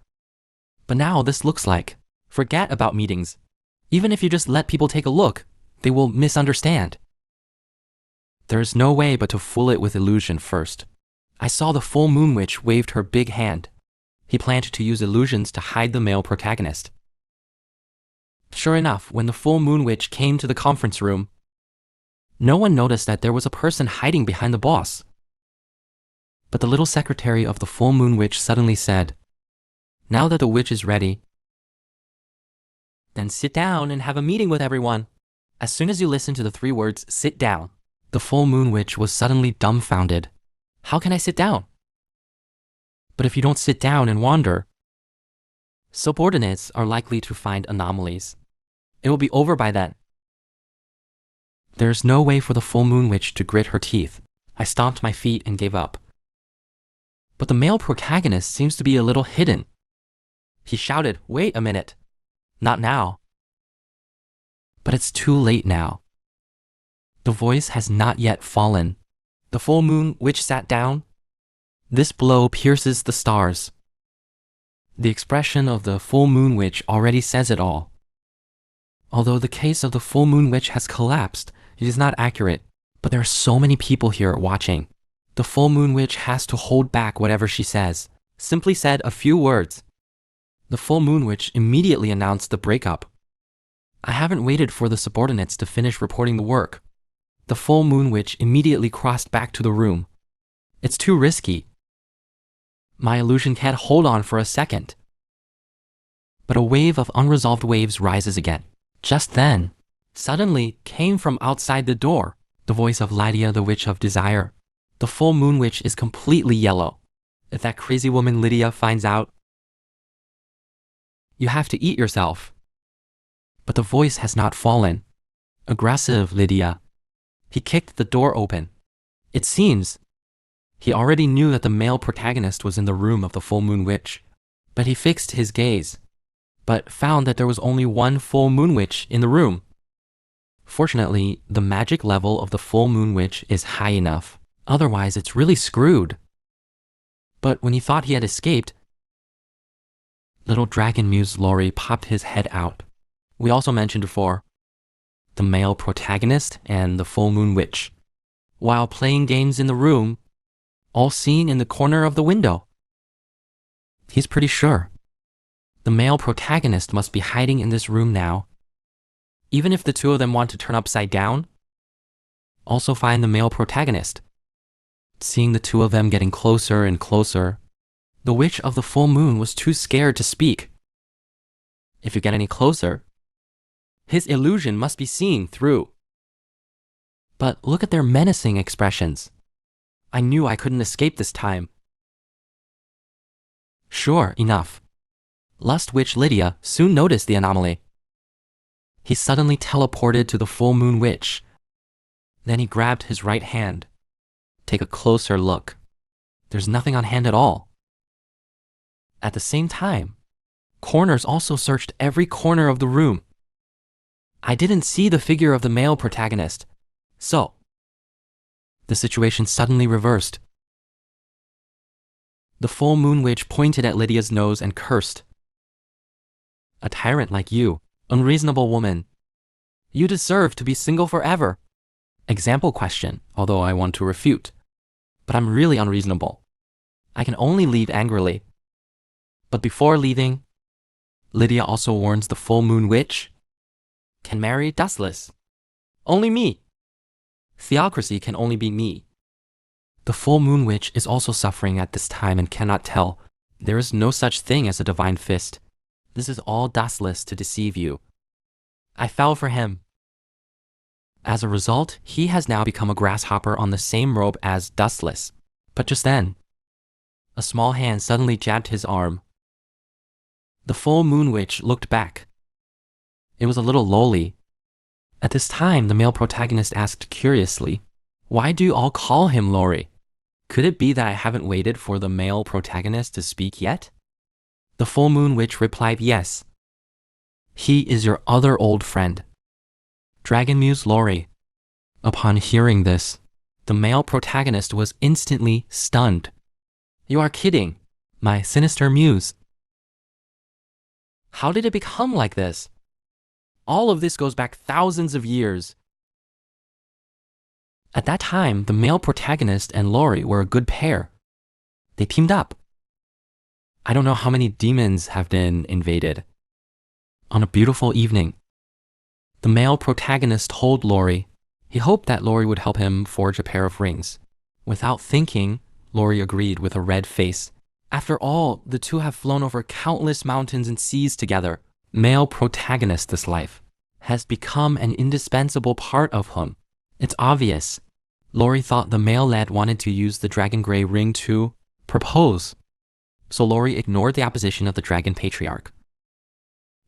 But now this looks like, forget about meetings. Even if you just let people take a look, they will misunderstand. There is no way but to fool it with illusion first. I saw the full moon witch waved her big hand. He planned to use illusions to hide the male protagonist. Sure enough, when the full moon witch came to the conference room, no one noticed that there was a person hiding behind the boss. But the little secretary of the full moon witch suddenly said, "Now that the witch is ready, then sit down and have a meeting with everyone." As soon as you listen to the 3 words, "sit down," the full moon witch was suddenly dumbfounded. How can I sit down? But if you don't sit down and wander, subordinates are likely to find anomalies. It will be over by then. There's no way for the full moon witch to grit her teeth. I stomped my feet and gave up. But the male protagonist seems to be a little hidden. He shouted, "Wait a minute. Not now." But it's too late now. The voice has not yet fallen. The full moon witch sat down. This blow pierces the stars. The expression of the full moon witch already says it all. Although the case of the full moon witch has collapsed, it is not accurate, but there are so many people here watching. The full moon witch has to hold back whatever she says. Simply said a few words. The full moon witch immediately announced the breakup. I haven't waited for the subordinates to finish reporting the work. The full moon witch immediately crossed back to the room. It's too risky. My illusion can't hold on for a second. But a wave of unresolved waves rises again. Just then, suddenly came from outside the door the voice of Lydia, the witch of desire. The full moon witch is completely yellow. If that crazy woman Lydia finds out, you have to eat yourself. But the voice has not fallen. Aggressive Lydia. He kicked the door open. It seems he already knew that the male protagonist was in the room of the full moon witch, but he fixed his gaze, but found that there was only one full moon witch in the room. Fortunately, the magic level of the full moon witch is high enough. Otherwise, it's really screwed. But when he thought he had escaped, little dragon muse Lori popped his head out. We also mentioned before, the male protagonist and the full moon witch, while playing games in the room, all seen in the corner of the window. He's pretty sure the male protagonist must be hiding in this room now. Even if the two of them want to turn upside down, also find the male protagonist. Seeing the two of them getting closer and closer, the witch of the full moon was too scared to speak. If you get any closer, his illusion must be seen through. But look at their menacing expressions. I knew I couldn't escape this time. Sure enough, Lust Witch Lydia soon noticed the anomaly. He suddenly teleported to the full moon witch. Then he grabbed his right hand. Take a closer look. There's nothing on hand at all. At the same time, Corners also searched every corner of the room. I didn't see the figure of the male protagonist, so the situation suddenly reversed. The full moon witch pointed at Lydia's nose and cursed. "A tyrant like you, unreasonable woman. You deserve to be single forever." Example question, although I want to refute. But I'm really unreasonable. I can only leave angrily. But before leaving, Lydia also warns the full moon witch, "Can marry dustless. Only me. Theocracy can only be me." The full moon witch is also suffering at this time and cannot tell. There is no such thing as a divine fist. This is all dustless to deceive you. I fell for him. As a result, he has now become a grasshopper on the same rope as Dustless. But just then, a small hand suddenly jabbed his arm. The full moon witch looked back. It was a little lowly. At this time, the male protagonist asked curiously, "Why do you all call him Lori? Could it be that I haven't waited for the male protagonist to speak yet?" The full moon witch replied yes. He is your other old friend, Dragon Muse Lori. Upon hearing this, the male protagonist was instantly stunned. You are kidding, my sinister muse. How did it become like this? All of this goes back thousands of years. At that time, the male protagonist and Lori were a good pair. They teamed up. I don't know how many demons have been invaded. On a beautiful evening, the male protagonist told Lori he hoped that Lori would help him forge a pair of rings. Without thinking, Lori agreed with a red face. After all, the two have flown over countless mountains and seas together. Male protagonist this life has become an indispensable part of him. It's obvious. Lori thought the male lad wanted to use the dragon gray ring to propose. So Lori ignored the opposition of the dragon patriarch.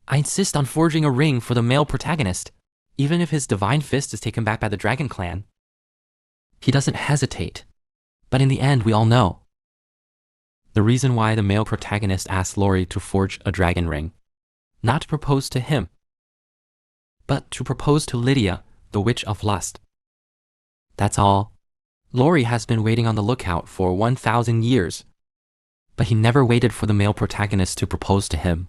I insist on forging a ring for the male protagonist, even if his divine fist is taken back by the dragon clan. He doesn't hesitate. But in the end, we all know the reason why the male protagonist asked Lori to forge a dragon ring. Not to propose to him, but to propose to Lydia, the witch of lust. That's all. Lori has been waiting on the lookout for 1,000 years, but he never waited for the male protagonist to propose to him.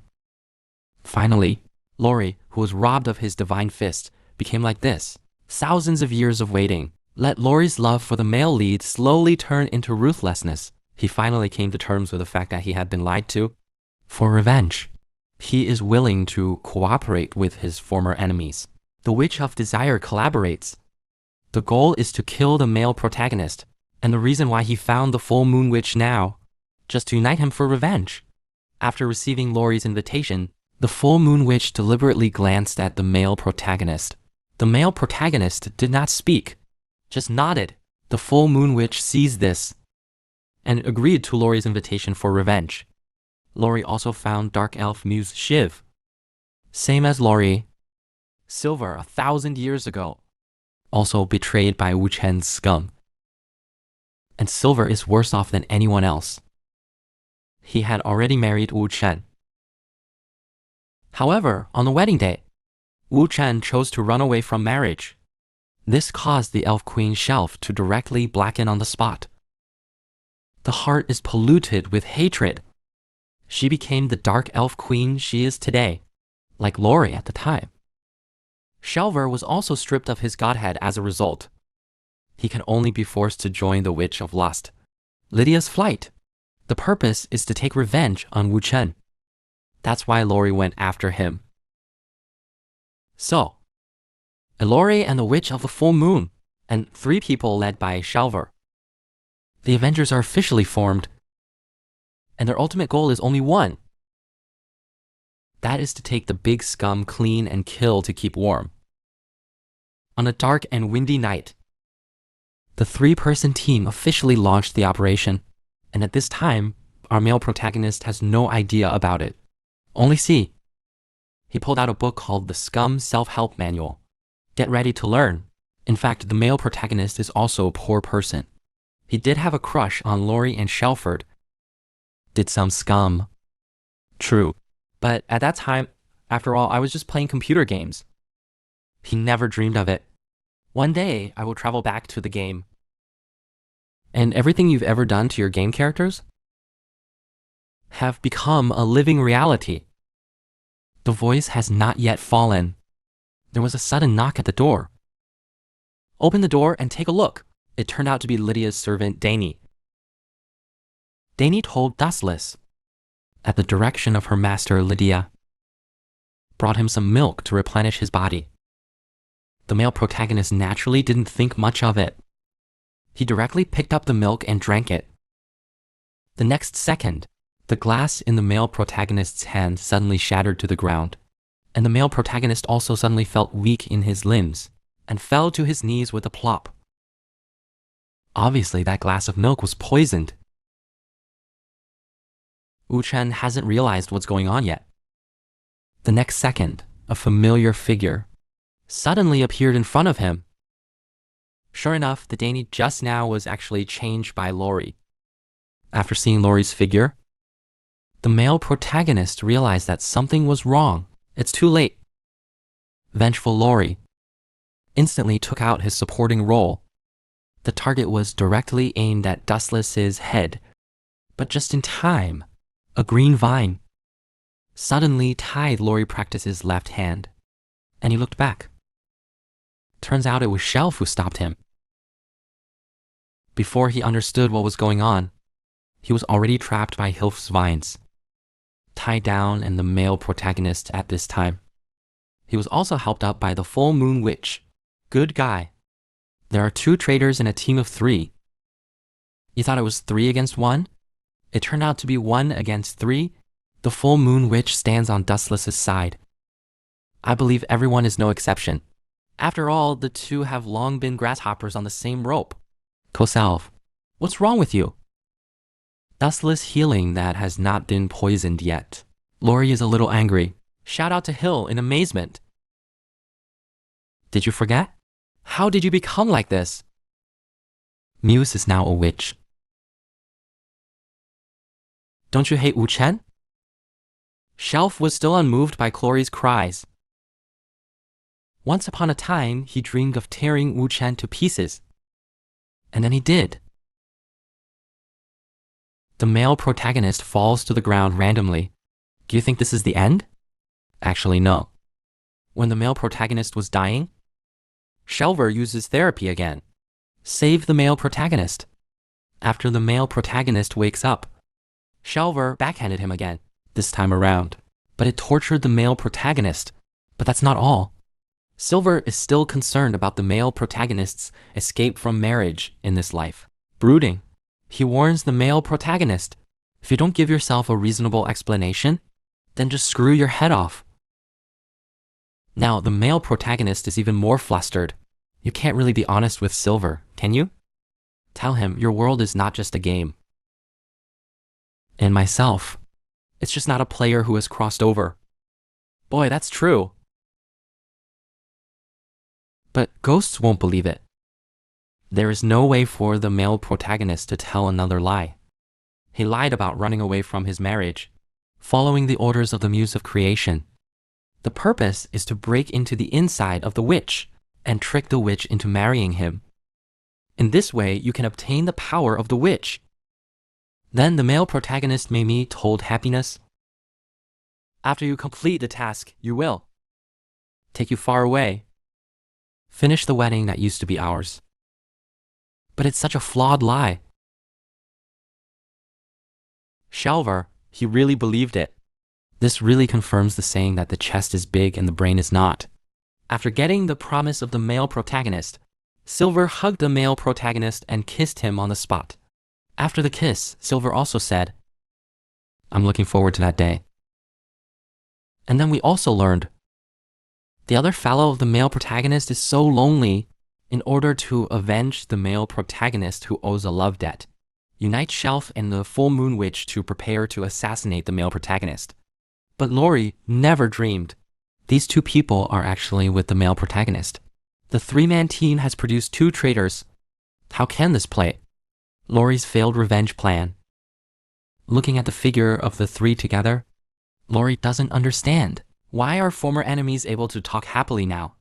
Finally, Lori, who was robbed of his divine fist, became like this. Thousands of years of waiting let Lori's love for the male lead slowly turn into ruthlessness. He finally came to terms with the fact that he had been lied to. For revenge, he is willing to cooperate with his former enemies. The Witch of Desire collaborates. The goal is to kill the male protagonist, and the reason why he found the Full Moon Witch now, just to unite him for revenge. After receiving Lori's invitation, the Full Moon Witch deliberately glanced at the male protagonist. The male protagonist did not speak, just nodded. The Full Moon Witch sees this and agreed to Lori's invitation for revenge. Lori also found Dark Elf Muse Shiv. Same as Lori, Silver 1,000 years ago, also betrayed by Wu Chen's scum. And Silver is worse off than anyone else. He had already married Wu Chen. However, on the wedding day, Wu Chen chose to run away from marriage. This caused the Elf Queen Shelf to directly blacken on the spot. The heart is polluted with hatred. She became the Dark Elf Queen she is today, like Lori at the time. Shelver was also stripped of his godhead as a result. He can only be forced to join the Witch of Lust. Lydia's flight. The purpose is to take revenge on Wu Chen. That's why Lori went after him. So, Lori and the Witch of the Full Moon, and 3 people led by Shelver. The Avengers are officially formed, and their ultimate goal is only one. That is to take the big scum clean and kill to keep warm. On a dark and windy night, the 3-person team officially launched the operation, and at this time, our male protagonist has no idea about it. Only see, he pulled out a book called The Scum Self-Help Manual. Get ready to learn. In fact, the male protagonist is also a poor person. He did have a crush on Lori and Shelford. Did some scum. True. But at that time, after all, I was just playing computer games. He never dreamed of it. One day, I will travel back to the game. And everything you've ever done to your game characters have become a living reality. The voice has not yet fallen. There was a sudden knock at the door. Open the door and take a look. It turned out to be Lydia's servant, Dani. Dani told Dustless, at the direction of her master, Lydia, brought him some milk to replenish his body. The male protagonist naturally didn't think much of it. He directly picked up the milk and drank it. The next second, the glass in the male protagonist's hand suddenly shattered to the ground, and the male protagonist also suddenly felt weak in his limbs and fell to his knees with a plop. Obviously, that glass of milk was poisoned. Wu Chen hasn't realized what's going on yet. The next second, a familiar figure suddenly appeared in front of him. Sure enough, the Dani just now was actually changed by Lori. After seeing Lori's figure, the male protagonist realized that something was wrong. It's too late. Vengeful Lori instantly took out his supporting role. The target was directly aimed at Dustless's head, but just in time, a green vine suddenly tied Lori Practice's left hand, and he looked back. Turns out it was Shelf who stopped him. Before he understood what was going on, he was already trapped by Hilf's vines, tied down and the male protagonist at this time. He was also helped up by the Full Moon Witch. Good guy. There are 2 traitors in a team of 3. You thought it was 3 against 1? It turned out to be 1 against 3. The Full Moon Witch stands on Dustless's side. I believe everyone is no exception. After all, the 2 have long been grasshoppers on the same rope. Koself, what's wrong with you? Dustless healing that has not been poisoned yet. Lori is a little angry. Shout out to Hill in amazement. Did you forget? How did you become like this? Muse is now a witch. Don't you hate Wu Chen? Shelf was still unmoved by Clory's cries. Once upon a time, he dreamed of tearing Wu Chen to pieces. And then he did. The male protagonist falls to the ground randomly. Do you think this is the end? Actually, no. When the male protagonist was dying, Shelver uses therapy again. Save the male protagonist. After the male protagonist wakes up, Shelver backhanded him again, this time around. But it tortured the male protagonist. But that's not all. Silver is still concerned about the male protagonist's escape from marriage in this life. Brooding, he warns the male protagonist, if you don't give yourself a reasonable explanation, then just screw your head off. Now, the male protagonist is even more flustered. You can't really be honest with Silver, can you? Tell him your world is not just a game. And myself, it's just not a player who has crossed over. Boy, that's true. But ghosts won't believe it. There is no way for the male protagonist to tell another lie. He lied about running away from his marriage, following the orders of the Muse of Creation. The purpose is to break into the inside of the witch and trick the witch into marrying him. In this way, you can obtain the power of the witch. Then the male protagonist may meet told happiness. After you complete the task, you will take you far away. Finish the wedding that used to be ours. But it's such a flawed lie. Shelver, he really believed it. This really confirms the saying that the chest is big and the brain is not. After getting the promise of the male protagonist, Silver hugged the male protagonist and kissed him on the spot. After the kiss, Silver also said, I'm looking forward to that day. And then we also learned the other fellow of the male protagonist is so lonely. In order to avenge the male protagonist who owes a love debt, unite Shelf and the Full Moon Witch to prepare to assassinate the male protagonist. But Lori never dreamed these 2 people are actually with the male protagonist. The 3-man team has produced 2 traitors. How can this play? Lori's failed revenge plan. Looking at the figure of the 3 together, Lori doesn't understand. Why are former enemies able to talk happily now?